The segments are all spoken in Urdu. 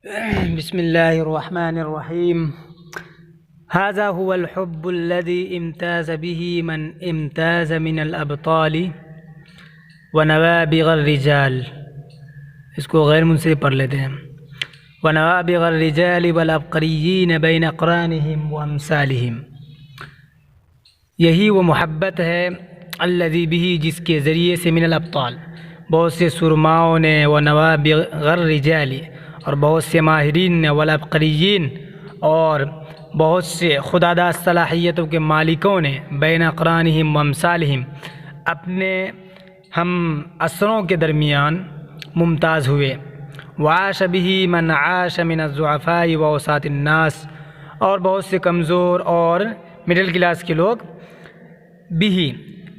بسم الله الرحمن الرحيم. هذا هو الحب الذي امتاز به من امتاز من الأبطال ونوابغ الرجال. اس کو غیر منصرف پڑھ لیتے ہیں. ونوابغ الرجال والعبقريين بين اقرانهم وامثالهم. یہی وہ محبت ہے الذی به، جس کے ذریعے سے من الابطال، بہت سے سرماؤں نے، ونوابغ الرجال، اور بہت سے ماہرین نے، والعبقريين، اور بہت سے خداداد صلاحیتوں کے مالکوں نے، بین اقرانہم وامثالہم، اپنے ہم اثروں کے درمیان ممتاز ہوئے. وعاش به من عاش من الضعفاء واوساط الناس، اور بہت سے کمزور اور مڈل کلاس کے لوگ بھی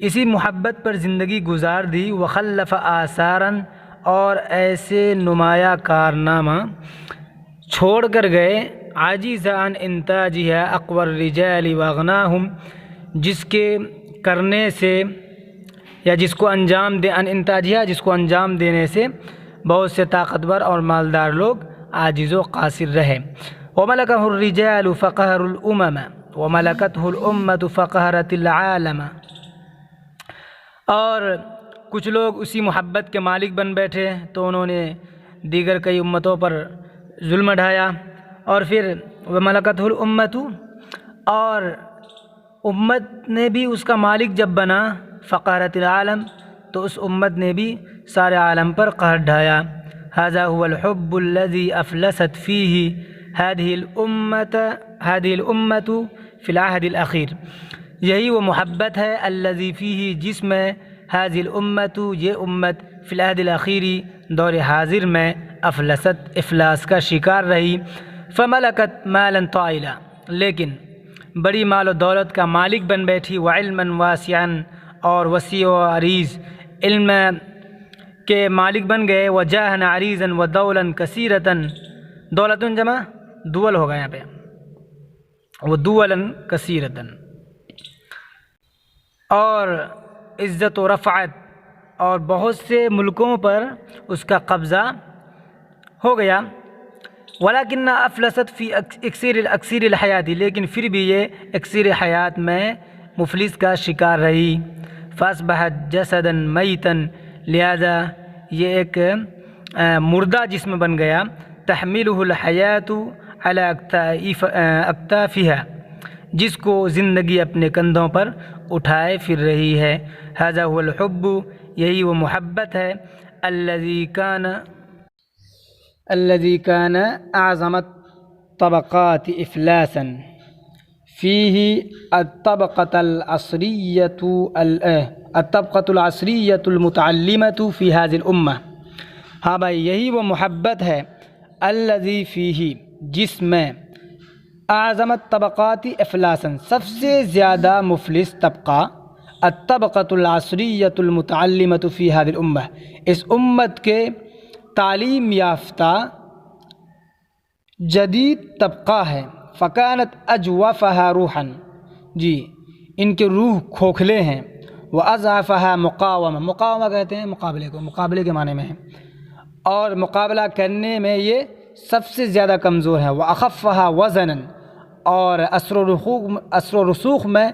اسی محبت پر زندگی گزار دی. وخلف آثاراً، اور ایسے نمایاں کارنامہ چھوڑ کر گئے، عاجز عن انتاجها اقوى الرجال واغناهم، جس کے کرنے سے یا جس کو انجام دے، ان انتاجها، جس کو انجام دینے سے بہت سے طاقتور اور مالدار لوگ عاجز و قاصر رہے. وملكه الرجال فقهروا الامم وملكته الامة فقهرت العالم، اور کچھ لوگ اسی محبت کے مالک بن بیٹھے تو انہوں نے دیگر کئی امتوں پر ظلم ڈھایا. اور پھر وملكته الامة، اور امت نے بھی اس کا مالک جب بنا، فقهرت العالم، تو اس امت نے بھی سارے عالم پر قہر ڈھایا. هذا هو الحب الذي افلست فيه هذه الامة في العهد الاخير. یہی وہ محبت ہے الذي فيه، جس میں هذه الامة، یہ امت، فی العہد الاخیری، دور حاضر میں، افلست، افلاس کا شکار رہی. فملکت مالا طائلا، لیکن بڑی مال و دولت کا مالک بن بیٹھی. وعلما واسعا، اور وسیع و عریض علم کے مالک بن گئے. وجاہا عریضا ودولا کثیرتا، دولت جمع دول ہوگا یہاں پہ، ودولا کثیرتا، اور عزت و رفعت، اور بہت سے ملکوں پر اس کا قبضہ ہو گیا. ولیکن افلست فی اکثیر الحیات، لیکن پھر بھی یہ اکثیر حیات میں مفلس کا شکار رہی. فاصبحت جسدا میتا، لہذا یہ ایک مردہ جسم بن گیا. تحملہ الحیات علی اکتافها، جس کو زندگی اپنے کندھوں پر اٹھائے پھر رہی ہے. ھذا هو الحب، یہی وہ محبت ہے الذي كان اعظم الطبقات افلاسا فيه الطبقة العصرية المتعلمة في هذه الامة. ہاں بھائی، یہی وہ محبت ہے الذي فيه، جس میں اعظم الطبقات افلاسا، سب سے زیادہ مفلس طبقہ، الطبقة العصرية المتعلمة في هذه الامة، اس امت کے تعلیم یافتہ جدید طبقہ ہے. فکانت اجوفها روحا، جی ان کے روح کھوکھلے ہیں. واضعفها مقاومہ، مقاومہ کہتے ہیں مقابلے کو، مقابلے کے معنی میں ہے، اور مقابلہ کرنے میں یہ سب سے زیادہ کمزور ہے. واخفها وزنا، اور اثر و رسوخ میں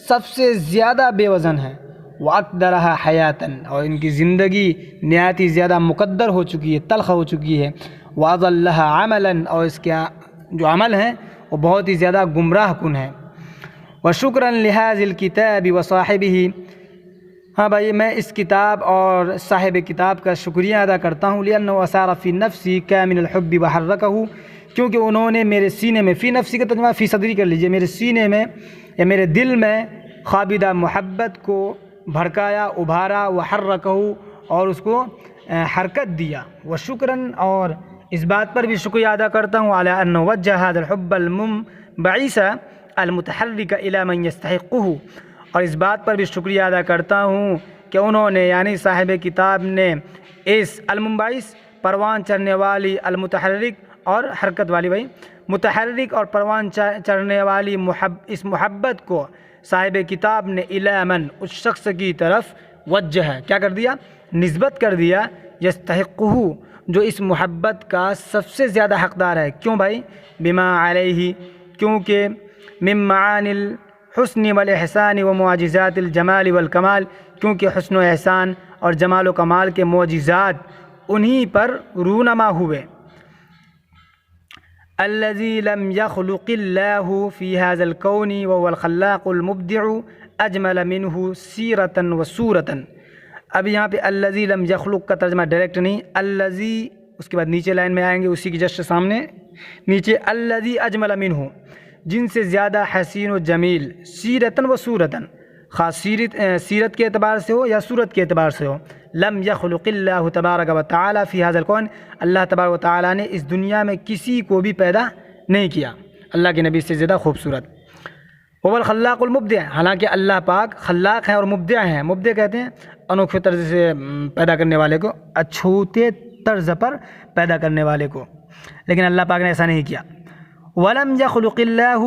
سب سے زیادہ بے وزن ہے. واقدرها حیاتا، اور ان کی زندگی نہایت ہی زیادہ مقدر ہو چکی ہے، تلخ ہو چکی ہے. واضلها عملا، اور اس کے جو عمل ہیں وہ بہت ہی زیادہ گمراہ کن ہے. وشکرا لهذه الكتاب وصاحبه، ہاں بھائی میں اس کتاب اور صاحب کتاب کا شکریہ ادا کرتا ہوں. لأنه أثار في نفسی كامن الحب وحركه، کیونکہ انہوں نے میرے سینے میں، فی نفسی کا ترجمہ فی صدری کر لیجئے، میرے سینے میں یا میرے دل میں خوابیدہ محبت کو بھڑکایا، ابھارا. وحركه، اور اس کو حرکت دیا. وشکرا، اور اس بات پر بھی شکریہ ادا کرتا ہوں، على أن وجه هذا الحب المنبعث المتحرك إلى من يستحقه، اور اس بات پر بھی شکریہ ادا کرتا ہوں کہ انہوں نے، یعنی صاحب کتاب نے، اس المنبعث پروان چڑھنے والی، المتحرک اور حرکت والی، بھائی متحرک اور پروان چڑھنے والی اس محبت کو صاحب کتاب نے الی من، اس شخص کی طرف وجہ، کیا کر دیا، نسبت کر دیا، یستحقہ، جو اس محبت کا سب سے زیادہ حقدار ہے. کیوں بھائی؟ بما علیہ، کیونکہ من معانی الحسن والاحسان و معجزات الجمال والکمال، کیونکہ حسن و احسان اور جمال و کمال کے معجزات انہی پر رونما ہوئے. الذي لم يخلق الله في هذا الكون وهو الخلاق المبدع اجمل منه سیرة و صورة. اب یہاں پہ الذي لم يخلق کا ترجمہ ڈائریکٹ نہیں، الذي اس کے بعد نیچے لائن میں آئیں گے اسی کی جسٹ سامنے نیچے الذي اجمل منه، جن سے زیادہ حسین و جمیل، سیرتاً و صورتاً، خاص سیرت کے اعتبار سے ہو یا صورت کے اعتبار سے ہو. لم یخلق اللہ تبارک و تعالی فی ھذا الکون، اللہ تبارک و تعالی نے اس دنیا میں کسی کو بھی پیدا نہیں کیا اللہ کے نبی سے زیادہ خوبصورت. وہ الخلاق المبدع، حالانکہ اللہ پاک خلاق ہیں اور مبدع ہیں. مبدع کہتے ہیں انوکھے طرز سے پیدا کرنے والے کو، اچھوتے طرز پر پیدا کرنے والے کو، لیکن اللہ پاک نے ایسا نہیں کیا. وَلَمْ يَخْلُقِ اللَّهُ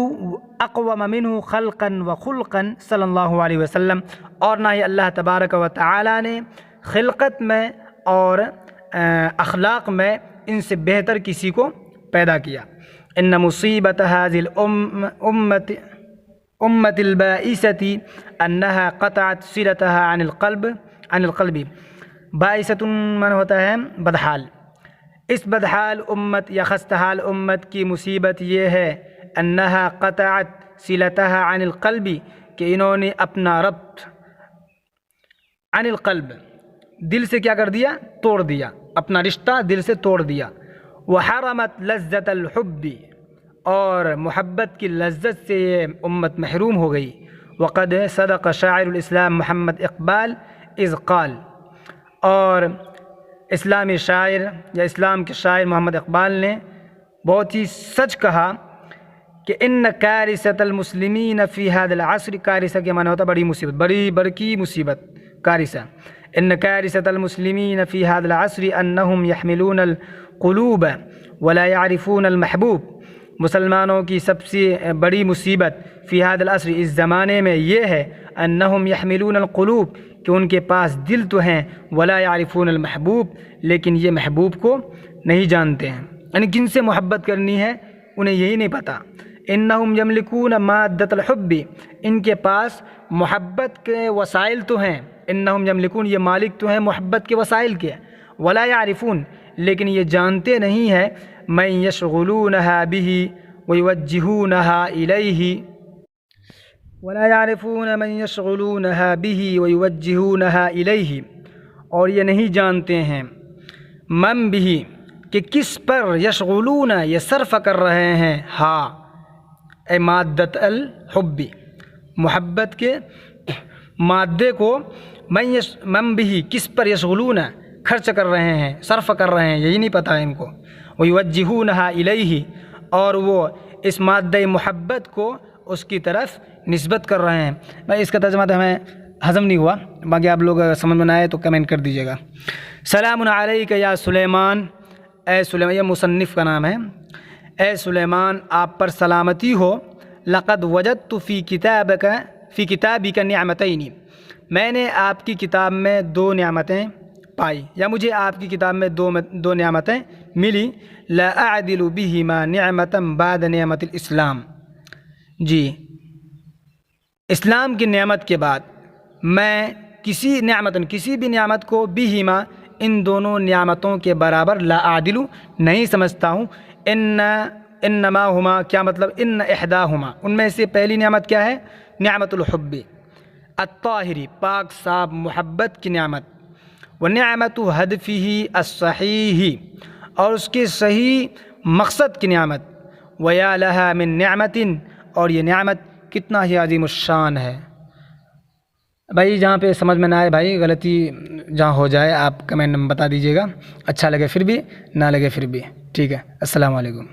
أَقْوَمَ مِنْهُ خَلْقًا وَخُلْقًا صلی اللہ علیہ وسلم، اور نہ ہی اللہ تبارک و تعالی نے خلقت میں اور اخلاق میں ان سے بہتر کسی کو پیدا کیا. ان مصیبت هذه الامة البائسة انها قطعت صلتها عن القلب. باعثۃ من ہوتا ہے بدحال. اس بدحال امت یا خستحال امت کی مصیبت یہ ہے انہا قطعت صلتها عن القلب، کہ انہوں نے اپنا ربط عن القلب، دل سے کیا کر دیا؟ توڑ دیا، اپنا رشتہ دل سے توڑ دیا. وحرمت لذت الحب، اور محبت کی لذت سے یہ امت محروم ہو گئی. وقد صدق شاعر الاسلام محمد اقبال اذ قال، اور اسلامی شاعر یا اسلام کے شاعر محمد اقبال نے بہت ہی سچ کہا کہ ان کارثۃ المسلمین فی ھذا العصر، کارثہ کے معنی ہوتا ہے بڑی مصیبت، بڑی برکی مصیبت کارثہ. ان کارثۃ المسلمین فی ھذا العصر انہم یحملون القلوب ولا يعرفون المحبوب. مسلمانوں کی سب سے بڑی مصیبت فی ھذا العصر، اس زمانے میں یہ ہے، انہم یحملون القلوب، کہ ان کے پاس دل تو ہیں، ولا يعرفون المحبوب، لیکن یہ محبوب کو نہیں جانتے ہیں. یعنی جن سے محبت کرنی ہے انہیں یہی نہیں پتہ. انہم یملکون مادۃ الحب، ان کے پاس محبت کے وسائل تو ہیں. انہم یملکون، یہ مالک تو ہیں محبت کے وسائل کے. ولا يعرفون، لیکن یہ جانتے نہیں ہیں. من یشغلونها به ویوجہونها الیہ، ولا يعرفون من یشغلونها به ویوجہونها الیہ، اور یہ نہیں جانتے ہیں من بھی، کہ کس پر یشغلون، یہ صرف کر رہے ہیں، ہاں اے مادۃ الحب، محبت کے مادے کو، من بھی، کس پر یشغلون، خرچ کر رہے ہیں، صرف کر رہے ہیں، یہی نہیں پتہ ان کو. ویوجہونها الیہ، اور وہ اس مادہ محبت کو اس کی طرف نسبت کر رہے ہیں. بھائی اس کا ترجمہ تو ہمیں ہضم نہیں ہوا، باقی آپ لوگ اگر سمجھ میں نہ آئے تو کمنٹ کر دیجیے گا. سلام علیک یا سلیمان، اے سلیمان، یہ مصنف کا نام ہے. اے سلیمان، آپ پر سلامتی ہو. لقد وجدت فی کتابک نعمتین، میں نے آپ کی کتاب میں دو نعمتیں پائی، یا مجھے آپ کی کتاب میں دو نعمتیں ملی. لا اعدل بہما نعمتا بعد نعمت الاسلام، جی اسلام کی نعمت کے بعد میں کسی بھی نعمت کو بہما، ان دونوں نعمتوں کے برابر، لا اعدل، نہیں سمجھتا ہوں. انما ہما، کیا مطلب؟ ان احداہما، ان میں سے پہلی نعمت کیا ہے؟ نعمت الحب الطاہری، پاک صاف محبت کی نعمت. ونعمت ہدفہ الصحیح، اور اس کے صحیح مقصد کی نعمت. ویا لہا من نعمت، اور یہ نعمت کتنا ہی عظیم الشان ہے. بھائی جہاں پہ سمجھ میں نہ آئے، بھائی غلطی جہاں ہو جائے آپ کمنٹ میں بتا دیجیے گا. اچھا لگے پھر بھی، نہ لگے پھر بھی، ٹھیک ہے. السلام علیکم.